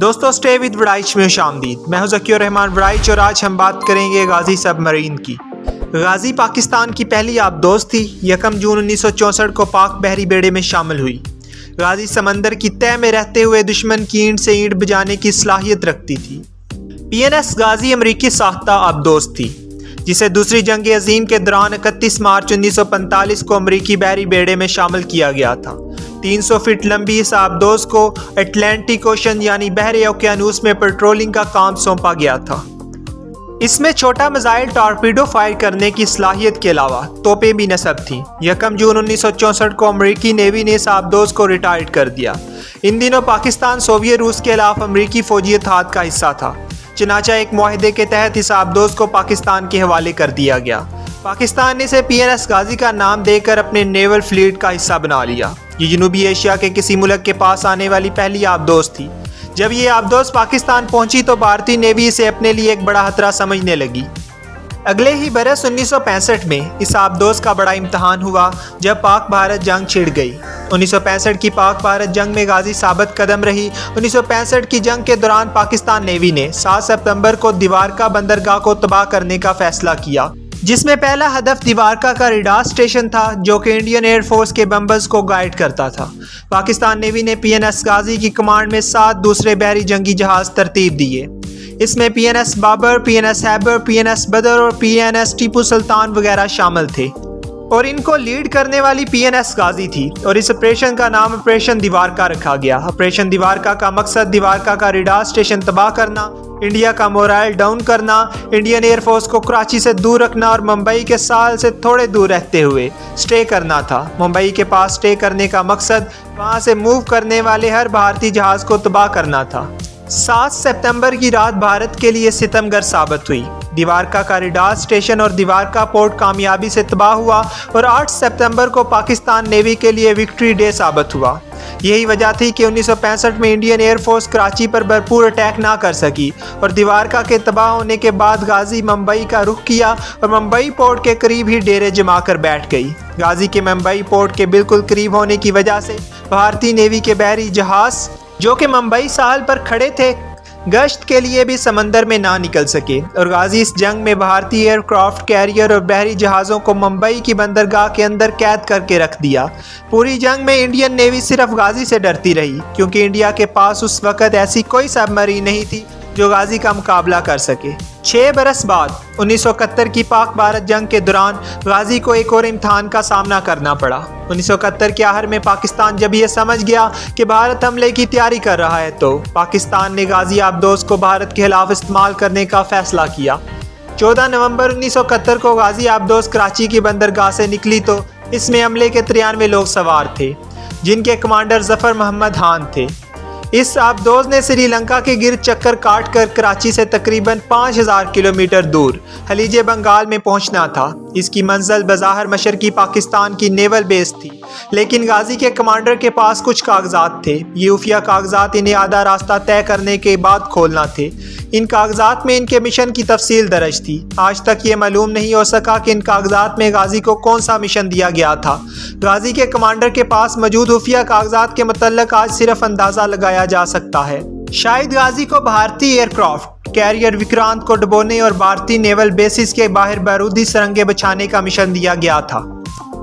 दोस्तों stay with Waraich में खुशामदीद। मैं हूं ज़कीउर रहमान वड़ाइच और आज हम बात करेंगे गाजी सबमरीन की। गाजी पाकिस्तान की पहली आबदोज थी। 1 जून 1964 को पाक बहरी बेड़े में शामिल हुई। गाजी समंदर की तह में रहते हुए दुश्मन की ईंट से ईंट बजाने की सलाहियत रखती थी। PNS गाजी अमरीकी साख्ता आबदोज थी जिसे दूसरी जंग अजीम के दौरान 31 मार्च 1945 को अमरीकी बहरी बेड़े में शामिल किया गया था। 300 फीट लंबी इस आबदोज को अटलांटिक ओशन यानी बहरे ओकियानूस में पेट्रोलिंग का काम सौंपा गया था। इसमें छोटा मिसाइल टॉर्पीडो फायर करने की सलाहियत के अलावा तोपें भी नस्ब थीं। 1 जून 1964 को अमरीकी नेवी ने इस आबदोज को रिटायर्ड कर दिया। इन दिनों पाकिस्तान सोवियत रूस के खिलाफ अमरीकी फौजी इत्तेहाद का हिस्सा था। चनाचा एक मुआहदे के तहत इस आबदोज को पाकिस्तान के हवाले कर दिया गया। पाकिस्तान ने इसे PNS गाजी का नाम देकर अपने नेवल फ्लीट का हिस्सा बना लिया। ये जनूबी एशिया के किसी मुल्क के पास आने वाली पहली आबदोज थी। जब ये आबदोज पाकिस्तान पहुंची तो भारतीय नेवी इसे अपने लिए एक बड़ा खतरा समझने लगी। अगले ही बरस 1965 में इस आबदोज का बड़ा इम्तहान हुआ जब पाक भारत जंग छिड़ गई। 1965 की पाक भारत जंग में गाजी साबित कदम रही। 1965 की जंग के दौरान पाकिस्तान नेवी ने 7 सितंबर को दीवारका बंदरगाह को तबाह करने का फैसला किया, जिसमें पहला हदफ दीवारका का रेडार स्टेशन था जो कि इंडियन एयरफोर्स के बम्बर्स को गाइड करता था। पाकिस्तान नेवी ने PNS गाजी की कमांड में 7 दूसरे बहरी जंगी जहाज तरतीब दिए। इसमें PNS बाबर, PNS हैबर, PNS बदर और PNS टीपू सुल्तान वगैरह शामिल थे और इनको लीड करने वाली PNS गाजी थी और इस ऑपरेशन का नाम ऑपरेशन दीवारका रखा गया। ऑपरेशन दीवारका का मकसद दीवारका का रेडार स्टेशन तबाह करना, इंडिया का मोराइल डाउन करना, इंडियन एयरफोर्स को कराची से दूर रखना और मुंबई के साल से थोड़े दूर रहते हुए स्टे करना था। मुंबई के पास स्टे करने का मकसद वहां से मूव करने वाले हर भारतीय जहाज को तबाह करना था। 7 सितंबर की रात भारत के लिए सितमगर साबित हुई। दीवारका का रेडार स्टेशन और दीवारका पोर्ट कामयाबी से तबाह हुआ और 8 सितंबर को पाकिस्तान नेवी के लिए विक्ट्री डे साबित हुआ। यही वजह थी कि 1965 में इंडियन एयरफोर्स कराची पर भरपूर अटैक ना कर सकी और दीवारका के तबाह होने के बाद गाजी मुंबई का रुख किया और मुंबई पोर्ट के करीब ही डेरे जमा कर बैठ गई। गाजी के मुंबई पोर्ट के बिल्कुल करीब होने की वजह से भारतीय नेवी के बहरी जहाज जो कि मुंबई साहल पर खड़े थे गश्त के लिए भी समंदर में ना निकल सके और गाजी इस जंग में भारतीय एयरक्राफ्ट कैरियर और बहरी जहाज़ों को मुंबई की बंदरगाह के अंदर कैद करके रख दिया। पूरी जंग में इंडियन नेवी सिर्फ गाजी से डरती रही क्योंकि इंडिया के पास उस वक़्त ऐसी कोई सबमरीन नहीं थी जो गाजी का मुकाबला कर सके। 6 बरस बाद 1971 की पाक भारत जंग के दौरान गाजी को एक और इम्तहान का सामना करना पड़ा। 1971 के आखिर में पाकिस्तान जब ये समझ गया कि भारत हमले की तैयारी कर रहा है तो पाकिस्तान ने गाजी आबदोज को भारत के खिलाफ इस्तेमाल करने का फैसला किया। 14 नवंबर 1971 को गाजी आबदोज कराची की बंदरगाह से निकली तो इसमें हमले के 93 लोग सवार थे जिनके कमांडर जफर मोहम्मद खान थे। इस आबदोज ने श्रीलंका के गिर्द चक्कर काट कर कराची से तकरीबन 5000 किलोमीटर दूर खलीज बंगाल में पहुंचना था। इसकी मंजिल बज़ाहिर मशरकी पाकिस्तान की नेवल बेस थी, लेकिन गाजी के कमांडर के पास कुछ कागजात थे। ये खुफिया कागजात इन्हें आधा रास्ता तय करने के बाद खोलना थे। इन कागजात में इनके मिशन की तफसील दर्ज थी। आज तक ये मालूम नहीं हो सका कि इन कागजात में गाजी को कौन सा मिशन दिया गया था। गाजी के कमांडर के पास मौजूद खुफिया कागजात के मुतल्लिक आज सिर्फ अंदाज़ा लगाया जा सकता है। शायद गाजी को भारतीय एयरक्राफ्ट कैरियर विक्रांत को डुबोने और भारतीय नेवल बेसिस के बाहर बारूदी सुरंगें बिछाने का मिशन दिया गया था।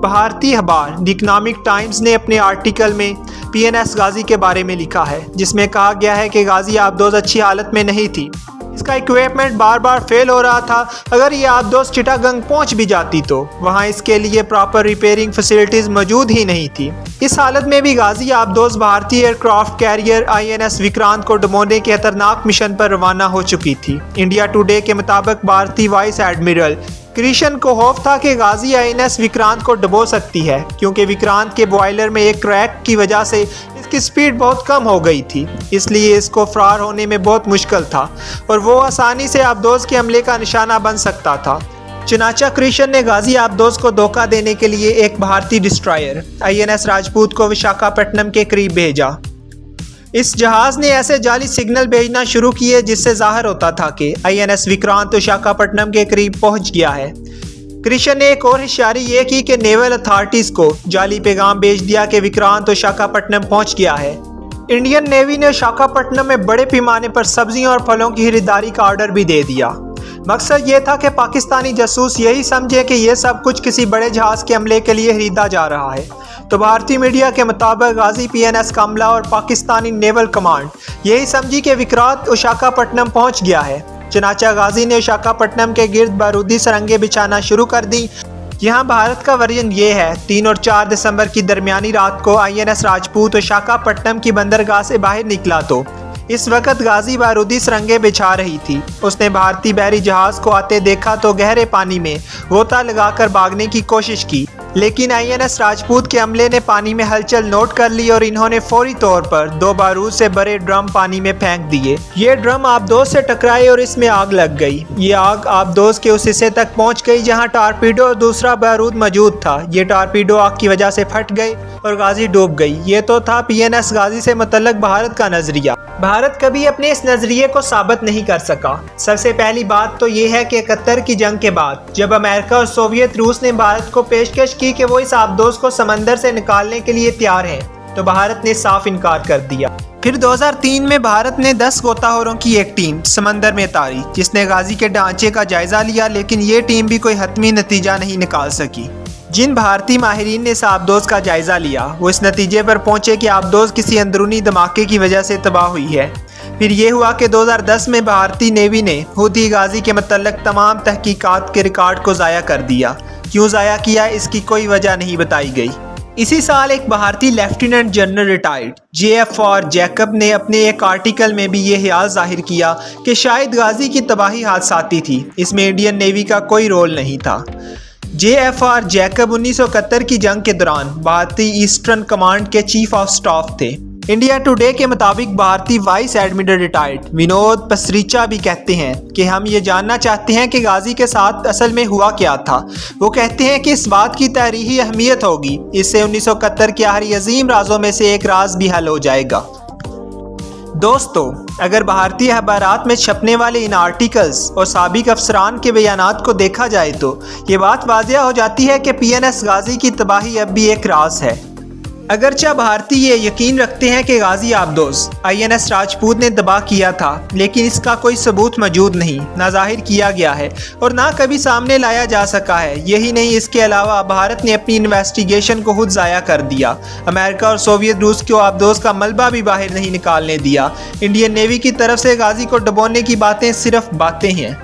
भारतीय अखबार द इकोनॉमिक टाइम्स ने अपने आर्टिकल में PNS गाजी के बारे में लिखा है जिसमें कहा गया है कि गाजी आबदोज अच्छी हालत में नहीं थी। इसका इक्विपमेंट बार बार फेल हो रहा था। अगर ये आबदोज चिटागंग पहुंच भी जाती तो वहां इसके लिए प्रॉपर रिपेयरिंग फैसिलिटीज मौजूद ही नहीं थी। इस हालत में भी गाजी आबदोज भारतीय एयरक्राफ्ट कैरियर INS विक्रांत को डुबोने के खतरनाक मिशन पर रवाना हो चुकी थी। इंडिया टुडे के मुताबिक भारतीय वाइस एडमिरल क्रिशन को खौफ था कि गाजी INS विक्रांत को डुबो सकती है क्योंकि विक्रांत के बॉयलर में एक क्रैक की वजह से इसकी स्पीड बहुत कम हो गई थी, इसलिए इसको फरार होने में बहुत मुश्किल था और वो आसानी से आबदोज के हमले का निशाना बन सकता था। चनाचा क्रिशन ने गाजी आबदोज को धोखा देने के लिए एक भारतीय डिस्ट्रॉयर INS राजपूत को विशाखापट्टनम के करीब भेजा। इस जहाज ने ऐसे जाली सिग्नल भेजना शुरू किए जिससे जाहिर होता था कि INS विक्रांत विशाखापट्टनम के करीब पहुंच गया है। क्रिशन ने एक और होशियारी ये की कि नेवल अथॉरिटीज़ को जाली पैगाम भेज दिया कि विक्रांत विशाखापट्टनम पहुंच गया है। इंडियन नेवी ने विशाखापट्टनम में बड़े पैमाने पर सब्जियों और फलों की खरीदारी का ऑर्डर भी दे दिया। मकसद ये था कि पाकिस्तानी जासूस यही समझे कि यह सब कुछ किसी बड़े जहाज के हमले के लिए खरीदा जा रहा है। तो भारतीय मीडिया के मुताबिक गाजी PNS का हमला और पाकिस्तानी नेवल कमांड यही समझी कि विक्रांत विशाखापट्टनम पहुंच गया है। चनाचा गाजी ने विशाखापट्टनम के गिर्द बारूदी सुरंगें बिछाना शुरू कर दी। यहाँ भारत का वर्जन ये है। 3 और 4 दिसंबर की दरमियानी रात को INS राजपूत विशाखापट्टनम की बंदरगाह से बाहर निकला तो इस वक्त गाजी बारूदी सुरंगें बिछा रही थी। उसने भारतीय बहरी जहाज को आते देखा तो गहरे पानी में गोता लगाकर भागने की कोशिश की, लेकिन INS राजपूत के अमले ने पानी में हलचल नोट कर ली और इन्होंने फौरी तौर पर 2 बारूद से भरे ड्रम पानी में फेंक दिए। ये ड्रम आबदोज से टकराए और इसमें आग लग गई। ये आग आबदोज के उस हिस्से तक पहुंच गई जहां टारपीडो और दूसरा बारूद मौजूद था। ये टारपीडो आग की वजह से फट गए और गाजी डूब गई। ये तो था PNS गाजी से मुतल्लक भारत का नजरिया। भारत कभी अपने इस नजरिए को साबित नहीं कर सका। सबसे पहली बात तो ये है कि 71 की जंग के बाद जब अमेरिका और सोवियत रूस ने भारत को पेशकश की कि वो इस आबदोज को समंदर से निकालने के लिए तैयार हैं, तो भारत ने साफ इनकार कर दिया। फिर 2003 में भारत ने 10 गोताखोरों की एक टीम समंदर में उतारी जिसने गाजी के ढांचे का जायजा लिया, लेकिन ये टीम भी कोई हतमी नतीजा नहीं निकाल सकी। जिन भारतीय माहिरीन ने इस आबदोज का जायजा लिया वो इस नतीजे पर पहुंचे कि आबदोज किसी अंदरूनी धमाके की वजह से तबाह हुई है। फिर ये हुआ कि 2010 में भारतीय नेवी ने खुद ही गाजी के मतलब तमाम तहकीकात के रिकॉर्ड को ज़ाया कर दिया। क्यों ज़ाया किया इसकी कोई वजह नहीं बताई गई। इसी साल एक भारतीय lieutenant general retired JFR Jacob ने अपने एक आर्टिकल में भी ये ख्याल जाहिर किया कि शायद गाजी की तबाही हादसाती थी, इसमें इंडियन नेवी का कोई रोल नहीं था। JFR जैकब 1971 की जंग के दौरान भारतीय ईस्टर्न कमांड के चीफ ऑफ स्टाफ थे। इंडिया टुडे के मुताबिक भारतीय vice admiral retired Vinod Pasricha भी कहते हैं कि हम ये जानना चाहते हैं कि गाजी के साथ असल में हुआ क्या था। वो कहते हैं कि इस बात की तारीखी अहमियत होगी, इससे 1971 के आखिरी अजीम राजों में से एक राज भी हल हो जाएगा। दोस्तों, अगर भारतीय अखबारात में छपने वाले इन आर्टिकल्स और साबिक अफसरान के बयानात को देखा जाए तो ये बात वाज़िया हो जाती है कि PNS गाजी की तबाही अब भी एक राज है। अगरचे भारतीय ये यकीन रखते हैं कि गाजी आबदोज INS राजपूत ने तबाह किया था, लेकिन इसका कोई सबूत मौजूद नहीं, ना जाहिर किया गया है और ना कभी सामने लाया जा सका है। यही नहीं, इसके अलावा भारत ने अपनी इन्वेस्टिगेशन को खुद ज़ाया कर दिया। अमेरिका और सोवियत रूस को आबदोज का मलबा भी बाहर नहीं निकालने दिया। इंडियन नेवी की तरफ से गाजी को डुबोने की बातें सिर्फ बातें हैं।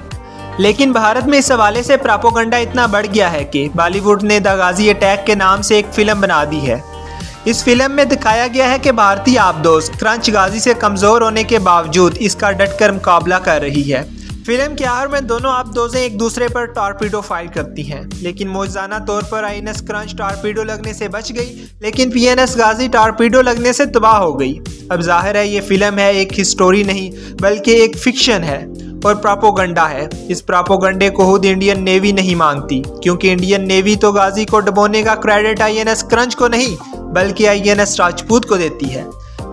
लेकिन भारत में इस हवाले से प्रोपेगेंडा इतना बढ़ गया है कि बॉलीवुड ने द गाजी अटैक के नाम से एक फिल्म बना दी है। इस फिल्म में दिखाया गया है कि भारतीय आबदोज क्रंच गाजी से कमज़ोर होने के बावजूद इसका डटकर मुकाबला कर रही है। फिल्म के आखिर में दोनों आबदोजें एक दूसरे पर टॉर्पीडो फायर करती हैं, लेकिन मौजूदा तौर पर INS क्रंच टॉर्पीडो लगने से बच गई, लेकिन PNS गाजी टॉर्पीडो लगने से तबाह हो गई। अब जाहिर है ये फिल्म है, एक हिस्टोरी नहीं बल्कि एक फिक्शन है और प्रोपेगेंडा है। इस प्रोपेगेंडे को खुद इंडियन नेवी नहीं मानती, क्योंकि इंडियन नेवी तो गाजी को डुबोने का क्रेडिट INS क्रंच को नहीं बल्कि INS राजपूत को देती है।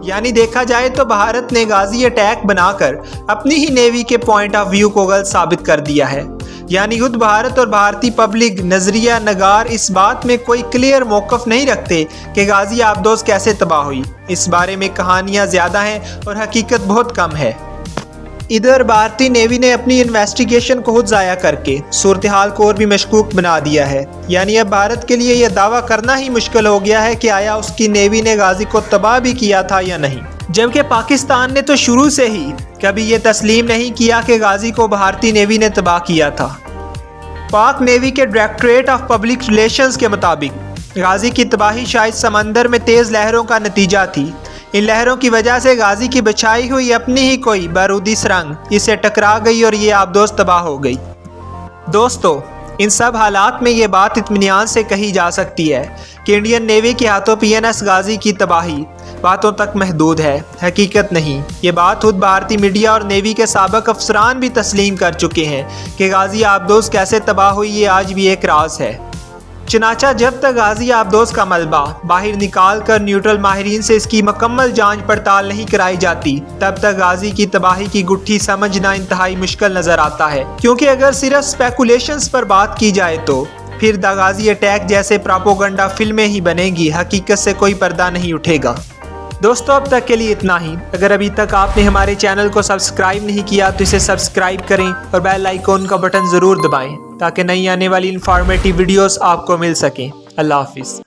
यानी देखा जाए तो भारत ने गाजी अटैक बनाकर अपनी ही नेवी के पॉइंट ऑफ व्यू को गलत साबित कर दिया है। यानी खुद भारत और भारतीय पब्लिक नजरिया नगार इस बात में कोई क्लियर मौकफ नहीं रखते कि गाजी आबदोज कैसे तबाह हुई। इस बारे में कहानियां ज्यादा हैं और हकीकत बहुत कम है। इधर भारतीय नेवी ने अपनी इन्वेस्टिगेशन को खुद ज़ाया करके सूरत हाल को और भी मशकूक बना दिया है। यानी अब भारत के लिए यह दावा करना ही मुश्किल हो गया है कि आया उसकी नेवी ने गाजी को तबाह भी किया था या नहीं, जबकि पाकिस्तान ने तो शुरू से ही कभी ये तस्लीम नहीं किया कि गाजी को भारतीय नेवी ने तबाह किया था। पाक नेवी के डायरेक्टरेट ऑफ पब्लिक रिलेशंस के मुताबिक गाजी की तबाही शायद समंदर में तेज़ लहरों का नतीजा थी। इन लहरों की वजह से गाजी की बिछाई हुई अपनी ही कोई बारूदी सुरंग इससे टकरा गई और ये आबदोज तबाह हो गई। दोस्तों, इन सब हालात में ये बात इत्मीनान से कही जा सकती है कि इंडियन नेवी के हाथों PNS गाजी की तबाही बातों तक महदूद है, हकीकत नहीं। ये बात खुद भारतीय मीडिया और नेवी के साबिक अफसरान भी तस्लीम कर चुके हैं कि गाजी आबदोज कैसे तबाह हुई ये आज भी एक राज है। चनाचा जब तक गाजी आबदोज का मलबा बाहर निकाल कर न्यूट्रल माहिरीन से इसकी मुकम्मल जांच पड़ताल नहीं कराई जाती, तब तक गाजी की तबाही की गुत्थी समझना इंतहाई मुश्किल नजर आता है। क्योंकि अगर सिर्फ स्पेकुलेशंस पर बात की जाए तो फिर द गाजी अटैक जैसे प्रोपेगेंडा फिल्में ही बनेगी, हकीकत से कोई पर्दा नहीं उठेगा। दोस्तों अब तक के लिए इतना ही। अगर अभी तक आपने हमारे चैनल को सब्सक्राइब नहीं किया तो इसे सब्सक्राइब करें और बेल आइकॉन का बटन ज़रूर दबाएं ताकि नई आने वाली इंफॉर्मेटिव वीडियोस आपको मिल सकें। अल्लाह हाफिज़।